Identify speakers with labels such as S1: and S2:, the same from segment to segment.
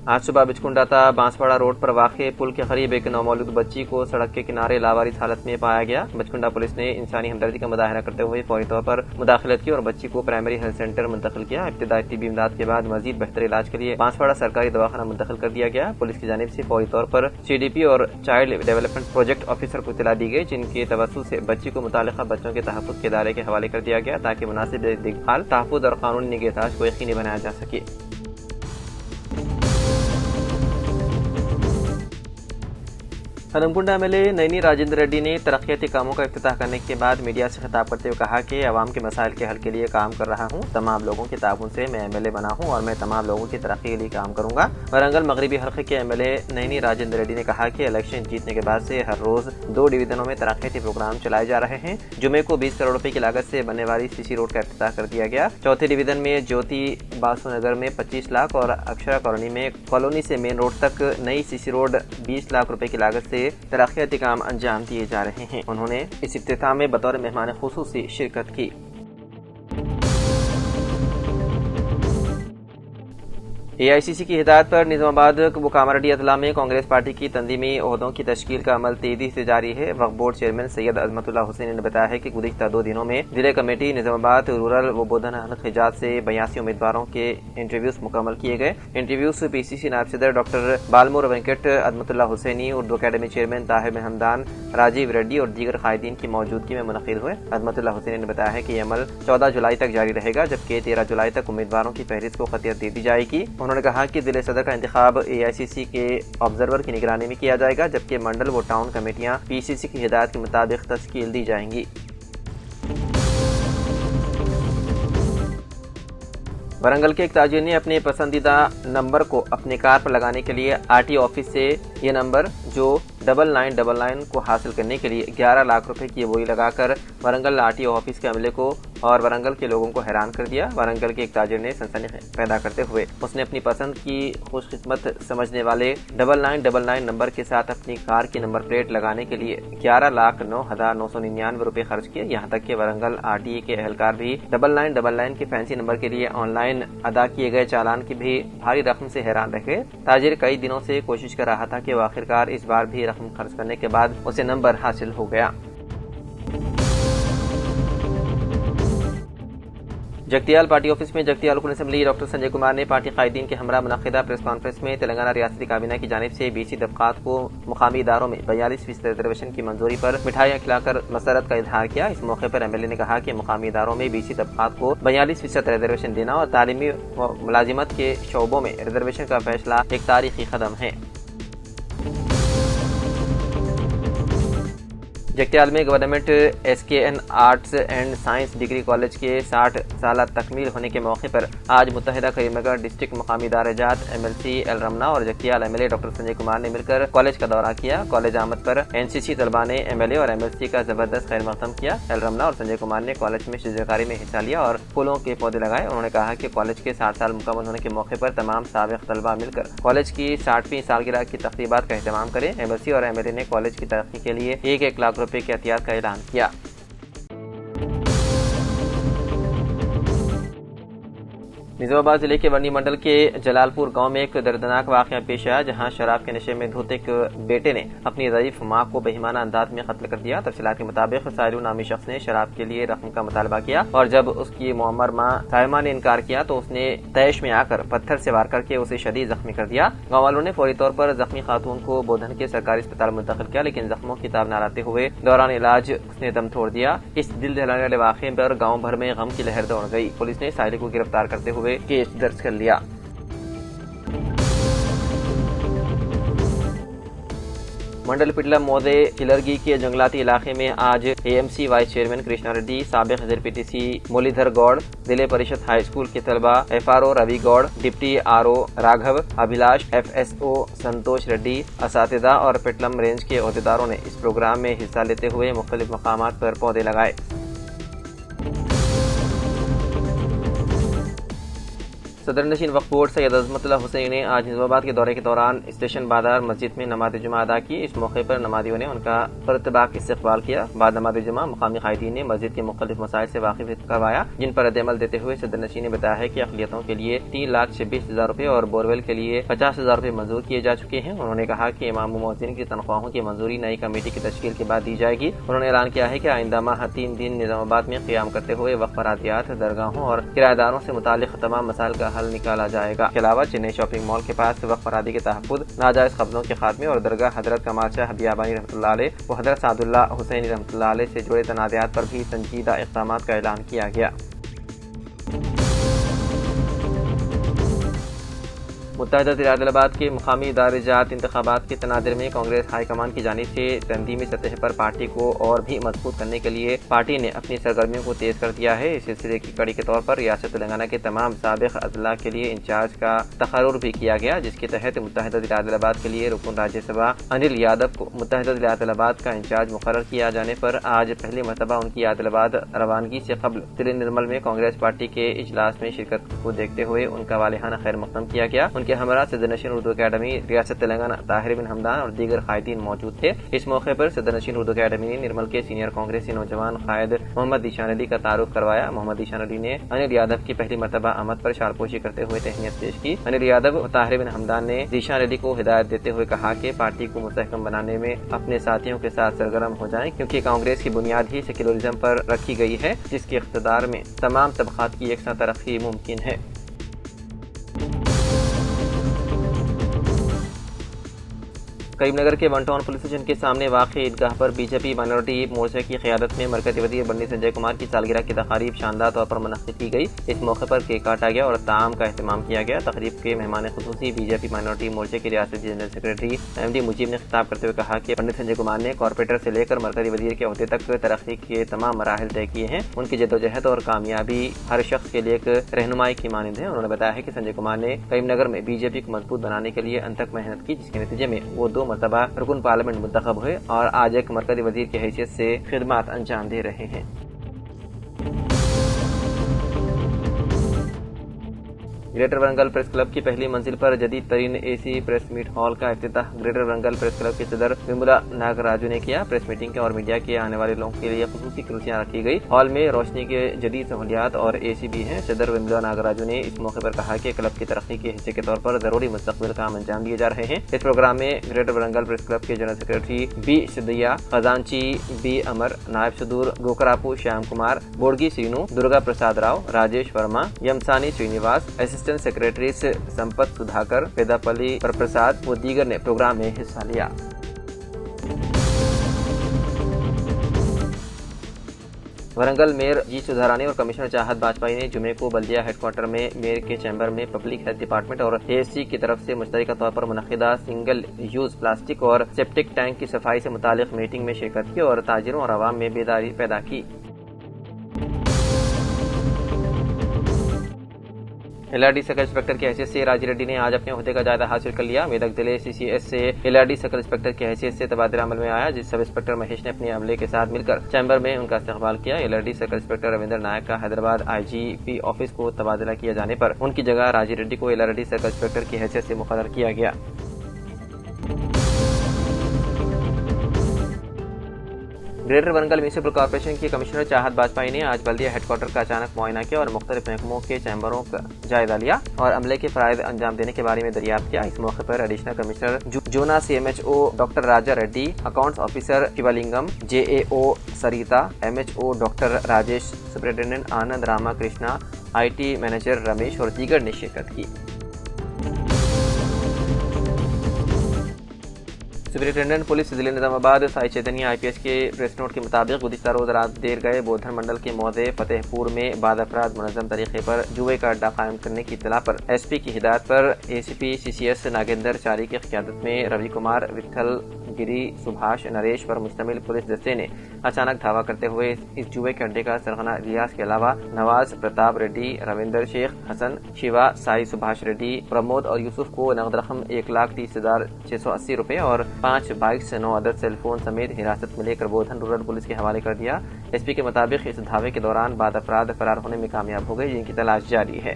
S1: آج صبح بچکنڈا تا بانسواڑہ روڈ پر واقع پل کے قریب ایک نومولود بچی کو سڑک کے کنارے لاوارث حالت میں پایا گیا۔ بچکنڈا پولیس نے انسانی ہمدردی کا مظاہرہ کرتے ہوئے فوری طور پر مداخلت کی اور بچی کو پرائمری ہیلتھ سینٹر منتقل کیا۔ ابتدائی طبی امداد کے بعد مزید بہتر علاج کے لیے بانسواڑہ سرکاری دواخانہ منتقل کر دیا گیا۔ پولیس کی جانب سے فوری طور پر CDP اور چائلڈ ڈیولپمنٹ پروجیکٹ آفیسر کو اطلاع دی گئی، جن کے توسط سے بچی کو متعلقہ بچوں کے تحفظ کے ادارے کے حوالے کر دیا گیا تاکہ مناسب دیکھ بھال، تحفظ اور قانونی نگہداشت کو یقینی بنایا جا سکے۔ ہنمکنڈا MLA نینی راجندر ریڈی نے ترقیاتی کاموں کا افتتاح کرنے کے بعد میڈیا سے خطاب کرتے ہوئے کہا کہ عوام کے مسائل کے حل کے لیے کام کر رہا ہوں۔ تمام لوگوں کے تعاون سے میں MLA بنا ہوں اور میں تمام لوگوں کی ترقی کے لیے کام کروں گا۔ ورنگل مغربی حلقے کے MLA نینی راجندر ریڈی نے کہا کہ الیکشن جیتنے کے بعد سے ہر روز 2 ڈویژنوں میں ترقیاتی پروگرام چلائے جا رہے ہیں۔ جمعے کو 20 کروڑ روپے کی لاگت سے بننے والی CC روڈ کا افتتاح کر دیا گیا۔ چوتھے ڈویژن میں جیوتی باسو نگر میں 25 لاکھ اور اکشرا کالونی میں کالونی سے مین روڈ تک نئی CC روڈ 20 لاکھ روپے کی لاگت سے ترقیاتی کام انجام دیے جا رہے ہیں۔ انہوں نے اس افتتاح میں بطور مہمان خصوصی شرکت کی۔ AICC کی ہدایت پر نظام آباد و کاماریڈی اضلاع میں کانگریس پارٹی کی تنظیمی عہدوں کی تشکیل کا عمل تیزی سے جاری ہے۔ وقف بورڈ چیئرمین سید عظمت اللہ حسین نے بتایا ہے کہ گزشتہ 2 دنوں میں ضلع کمیٹی نظام آباد رورل و بودھن حلقہ حجاز سے 82 امیدواروں کے انٹرویوز مکمل کیے گئے۔ انٹرویوز PCC نائب صدر doctor Balmoor Venkat Azmat Ullah Hussaini, Urdu academy chairman Tahir Hamdan, Rajiv Reddy اور دیگر قائدین کی موجودگی میں منعقد ہوئے۔ عظمت اللہ حسینی نے بتایا ہے کہ یہ عمل 14 جولائی تک جاری رہے گا، جبکہ 13 جولائی تک امیدواروں کی فہرست کو خطیت دے دی جائے گی۔ انہوں نے کہا کہ ضلع صدر کا انتخاب AICC کے آبزرور کی نگرانی میں کیا جائے گا، جبکہ منڈل و ٹاؤن کمیٹیاں PCC کی ہدایت کے مطابق تشکیل دی جائیں گی۔ ورنگل کے ایک تاجر نے اپنے پسندیدہ نمبر کو اپنے کار پر لگانے کے لیے RTO آفس سے یہ نمبر جو 9999 کو حاصل کرنے کے لیے 11 لاکھ روپے کی بولی لگا کر ورنگل RTO آفس کے عملے کو اور ورنگل کے لوگوں کو حیران کر دیا۔ ورنگل کے ایک تاجر نے سنسنی پیدا کرتے ہوئے اس نے اپنی پسند کی خوش قسمت سمجھنے والے 9999 نمبر کے ساتھ اپنی کار کی نمبر پلیٹ لگانے کے لیے 11,09,999 روپے خرچ کیے۔ یہاں تک کہ ورنگل RTA کے اہلکار بھی 9999 کے فینسی نمبر کے لیے آن لائن ادا کیے گئے چالان کی بھی بھاری رقم سے حیران رہ گئے۔ تاجر کئی دنوں سے کوشش کر رہا تھا کہ وہ آخرکار اس بار بھی رقم خرچ کرنے کے بعد اسے نمبر حاصل ہو گیا۔ جگتیال پارٹی آفس میں جگتیال رکن اسمبلی ڈاکٹر سنجے کمار نے پارٹی قائدین کے ہمراہ منعقدہ پریس کانفرنس میں تلنگانہ ریاستی کابینہ کی جانب سے BC طبقات کو مقامی اداروں میں 42% ریزرویشن کی منظوری پر مٹھائیاں کھلا کر مسرت کا اظہار کیا۔ اس موقع پر MLA نے کہا کہ مقامی اداروں میں BC طبقات کو 42% ریزرویشن دینا اور تعلیمی و ملازمت کے شعبوں میں ریزرویشن کا فیصلہ ایک تاریخی قدم ہے۔ جگتیال میں government SKN arts and science degree college کے 60 سالہ تکمیل ہونے کے موقع پر آج متحدہ کریم نگر ڈسٹرکٹ مقامی ادارہ جات MLC ایل رمنا اور جگتیال MLA ڈاکٹر سنجے کمار نے مل کر کالج کا دورہ کیا۔ کالج آمد پر NCC طلباء نے MLA اور MLC کا زبردست خیر مقدم کیا۔ ایل رمنا اور سنجے کمار نے کالج میں شجرکاری میں حصہ لیا اور پھولوں کے پودے لگائے۔ انہوں نے کہا کہ کالج کے 60 سال مکمل ہونے کے موقع پر تمام سابق طلباء مل کر کالج کی 60ویں سالگرہ کی تقریبات کا اہتمام کریں۔ MLC اور MLA نے کالج کی ترقی کے لیے 1 لاکھ روپے کی عطیات کا اعلان کیا۔ نظام آباد ضلع کے ورنی منڈل کے جلال پور گاؤں میں ایک دردناک واقعہ پیش آیا، جہاں شراب کے نشے میں دھوت ایک بیٹے نے اپنی ضعیف ماں کو بہیمانہ انداز میں قتل کر دیا۔ تفصیلات کے مطابق سائلو نامی شخص نے شراب کے لیے رقم کا مطالبہ کیا اور جب اس کی معمر ماں سائمہ نے انکار کیا تو اس نے طیش میں آ کر پتھر سے وار کر کے اسے شدید زخمی کر دیا۔ گاؤں والوں نے فوری طور پر زخمی خاتون کو بودھن کے سرکاری اسپتال منتقل کیا، لیکن زخموں کی تاب نہ لاتے ہوئے دوران علاج اس نے دم توڑ دیا۔ اس دل دہلانے والے واقعے پر گاؤں بھر میں غم کی لہر دوڑ گئی۔ پولیس نے سائلو کو گرفتار کرتے ہوئے کیس درج کر لیا۔ منڈل پٹلا موزے کلرگی کے جنگلاتی علاقے میں آج AMC vice chairman Krishna ready, سابق ZPTC مولidhar گوڑ، ضلع پریشد ہائی اسکول کے طلبہ FRO روی گوڑ، deputy RO Raghav, Abhilash, FSO سنتوش ریڈی، اساتذہ اور پٹلم رینج کے عہدیداروں نے اس پروگرام میں حصہ لیتے ہوئے مختلف مقامات پر پودے لگائے۔ صدر نشین وقف بورڈ سید عظمت اللہ حسین نے آج نظام آباد کے دورے کے دوران اسٹیشن بازار مسجد میں نماز جمعہ ادا کی۔ اس موقع پر نمازیوں نے ان کا پرتباک استقبال کیا۔ بعد نماز جمعہ مقامی قائدین نے مسجد کے مختلف مسائل سے واقف کروایا، جن پر رد عمل دیتے ہوئے صدر نشین نے بتایا ہے کہ اقلیتوں کے لیے 3,26,000 روپے اور بورویل کے لیے 50,000 روپے منظور کیے جا چکے ہیں۔ انہوں نے کہا کہ امام و مؤذن کی تنخواہوں کی منظوری نئی کمیٹی کی تشکیل کے بعد دی جائے گی۔ انہوں نے اعلان کیا ہے کہ آئندہ ماہ 3 دن نظام آباد میں قیام کرتے ہوئے وقف ارادیات، درگاہوں اور کرایہ داروں سے متعلق تمام مسائل کا حل نکالا جائے گا۔ اس کے علاوہ چنئی شاپنگ مال کے پاس وقف ارادی کے تحفظ، ناجائز قبضوں کے خاتمے اور درگاہ حضرت کمال شاہ بیابانی رحمۃ اللہ علیہ و حضرت سعد اللہ حسینی رحمۃ اللہ علیہ سے جڑے تنازعات پر بھی سنجیدہ اقدامات کا اعلان کیا گیا۔ متحدہ عادل آباد کے مقامی ادارہ جات انتخابات کے تناظر میں کانگریس ہائی کمان کی جانب سے تنظیمی سطح پر پارٹی کو اور بھی مضبوط کرنے کے لیے پارٹی نے اپنی سرگرمیوں کو تیز کر دیا ہے۔ اس سلسلے کی کڑی کے طور پر ریاست تلنگانہ کے تمام سابق اضلاع کے لیے انچارج کا تقرر بھی کیا گیا، جس کے تحت متحدہ عادل آباد کے لیے رکن راجیہ سبھا انل یادو کو متحدہ عادل آباد کا انچارج مقرر کیا جانے پر آج پہلی مرتبہ ان کی عادل آباد روانگی سے قبل ضلع نرمل میں کانگریس پارٹی کے اجلاس میں شرکت کو دیکھتے ہوئے ان کا والہانہ خیر مقدم کیا گیا۔ ان کے ہمراہ صدر نشین اردو اکیڈمی ریاست تلنگانہ طاہر بن حمدان اور دیگر قائدین موجود تھے۔ اس موقع پر صدر نشین اردو اکیڈمی نے نرمل کے سینئر کانگریسی نوجوان قائد محمد ذیشان علی کا تعارف کروایا۔ محمد ذیشان علی نے انل یادو کی پہلی مرتبہ آمد پر شالپوشی کرتے ہوئے تہنیت پیش کی۔ انل یادو اور طاہر بن حمدان نے ذیشان علی کو ہدایت دیتے ہوئے کہا کہ پارٹی کو مستحکم بنانے میں اپنے ساتھیوں کے ساتھ سرگرم ہو جائیں، کیونکہ کانگریس کی بنیاد ہی سیکولرزم پر رکھی گئی ہے، جس کے اقتدار میں تمام طبقات کی یکساں ترقی ممکن ہے۔ کریم نگر کے ون ٹاؤن پولیس اسٹیشن کے سامنے واقع عیدگاہ پر بی جے پی مائنورٹی مورچہ کی قیادت میں مرکزی وزیر بنڈی سنجے کمار کی سالگرہ کی تقریب شاندار طور پر منعقد کی گئی۔ اس موقع پر کیک کاٹا گیا اور طعام کا اہتمام کیا گیا۔ تقریب کے مہمان خصوصی بی جے پی مائنورٹی مورچہ کے ریاستی general secretary M D Mujeeb نے خطاب کرتے ہوئے کہا کہ پنڈت سنجے کمار نے کارپوریٹر سے لے کر مرکزی وزیر کے عہدے تک ترقی کے تمام مراحل طے کیے ہیں۔ ان کی جدوجہد اور کامیابی ہر شخص کے لیے ایک رہنمائی کی مانند ہے۔ انہوں نے بتایا ہے کہ سنجے کمار نے کریم نگر میں بی جے پی کو مضبوط بنانے کے لیے انتھک محنت کی، جس کے نتیجے میں وہ 2 مرتبہ رکن پارلیمنٹ منتخب ہوئے اور آج ایک مرکزی وزیر کی حیثیت سے خدمات انجام دے رہے ہیں۔ گریٹر ورنگل پریس کلب کی پہلی منزل پر جدید ترین اے سی پریس میٹ ہال کا افتتاح گریٹر ورنگل پریس کلب کے صدر وملا ناگراجو نے کیا۔ پریس میٹنگ اور میڈیا کے آنے والے لوگوں کے لیے خصوصی کرسیاں رکھی گئی۔ ہال میں روشنی کے جدید سہولیات اور اے سی بھی ہیں۔ صدر وملا ناگراجو نے اس موقع پر کہا کہ کلب کی ترقی کے حصے کے طور پر ضروری مستقبل کام انجام دیے جا رہے ہیں۔ اس پروگرام میں گریٹر ورنگل پریس کلب کے جنرل سیکریٹری بی سدیا، خزانچی بی امر، نائب صدور گوکراپو شیام کمار، بوڑگی سینو، درگا پرساد راؤ، راجیش ورما، یمسانی سرینیواس، اسسٹنٹ سیکریٹریز سمپت سدھاکر، پیداپلی پرساد و دیگر نے پروگرام میں حصہ لیا۔ ورنگل میئر جی سدھارانی اور کمشنر چاہت باجپائی نے جمعے کو بلدیہ ہیڈ کوارٹر میں میئر کے چیمبر میں پبلک ہیلتھ ڈپارٹمنٹ اور اے ایس سی کی طرف سے مشترکہ طور پر منعقدہ سنگل یوز پلاسٹک اور سیپٹک ٹینک کی صفائی سے متعلق میٹنگ میں شرکت کی اور تاجروں اور عوام میں بیداری پیدا کی۔ L R D circle inspector کی حیثیت سے راجی ریڈی نے آج اپنے عہدے کا جائزہ حاصل کر لیا۔ میدک ضلع سی سی ایس سے L R D circle inspector کی حیثیت سے تبادلہ عمل میں آیا، جس سب انسپکٹر مہیش نے اپنے عملے کے ساتھ مل کر چیمبر میں ان کا استقبال کیا۔ L R D circle inspector Ravinder Naik کا حیدرآباد آئی جی پی آفس کو تبادلہ کیا جانے پر ان کی جگہ راجی ریڈی کو L R D circle inspector کی حیثیت سے مقرر کیا گیا۔ گریٹر ورنگل میونسپل کارپوریشن کی کمشنر چاہت باجپائی نے آج بلدیہ ہیڈ کوارٹر کا اچانک معائنہ کیا اور مختلف محکموں کے چیمبروں کا جائزہ لیا اور عملے کے فرائض انجام دینے کے بارے میں دریافت کیا۔ اس موقع پر ایڈیشنل کمشنر جونا C M H O doctor Raja Reddy, accounts officer Shivalingam, J A O Sarita, M H O doctor Rajesh, superintendent Anand Rama Krishna, I T manager Ramesh اور دیگر نے شرکت کی۔ سپرنٹینڈنٹ پولیس ضلع نظام آباد سائی چیتنیا آئی پی ایس کے پریس نوٹ کے مطابق گزشتہ روز رات دیر گئے بودھن منڈل کے موضع فتح پور میں بعض افراد منظم طریقے پر جوئے کا اڈہ قائم کرنے کی اطلاع پر ایس پی کی ہدایت پر اے سی پی سی سی ایس ناگیندر چاری کی قیادت میں روی کمار، وٹھل گری، سبھاش، نریش پر مشتمل پولیس دستے نے اچانک دھاوا کرتے ہوئے اس جوئے کے اڈے کا سرغنہ ریاض کے علاوہ نواز، پرتاپ ریڈی، رویندر شیخ، حسن، شیوا، سائی سبھاش ریڈی، پرمود اور یوسف کو نقد رقم 1,30,680 روپے اور 5 بائکس، 9 عدد سیل فون سمیت حراست میں لے کر بودھن رورل پولیس کے حوالے کر دیا۔ ایس پی کے مطابق اس دھاوے کے دوران بعض افراد فرار ہونے میں کامیاب ہو گئے، جن کی تلاش جاری ہے۔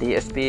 S1: DSP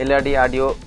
S1: LRD RDO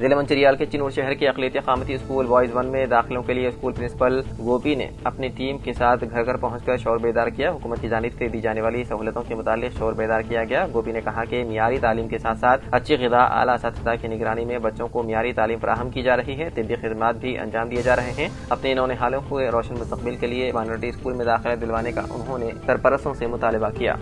S1: ضلع منچریال کے چنور شہر کے اقلیتی قامتی اسکول بوائز 1 میں داخلوں کے لیے اسکول پرنسپل گوپی نے اپنی ٹیم کے ساتھ گھر گھر پہنچ کر شعور بیدار کیا۔ حکومت کی جانب سے دی جانے والی سہولتوں کے متعلق شعور بیدار کیا گیا۔ گوپی نے کہا کہ معیاری تعلیم کے ساتھ ساتھ اچھی غذا، اعلیٰ اساتذہ کی نگرانی میں بچوں کو معیاری تعلیم فراہم کی جا رہی ہے، طبی خدمات بھی انجام دیے جا رہے ہیں۔ اپنے نونہالوں کو روشن مستقبل کے لیے مائنورٹی اسکول میں داخلہ دلوانے کا انہوں نے سرپرستوں سے مطالبہ کیا۔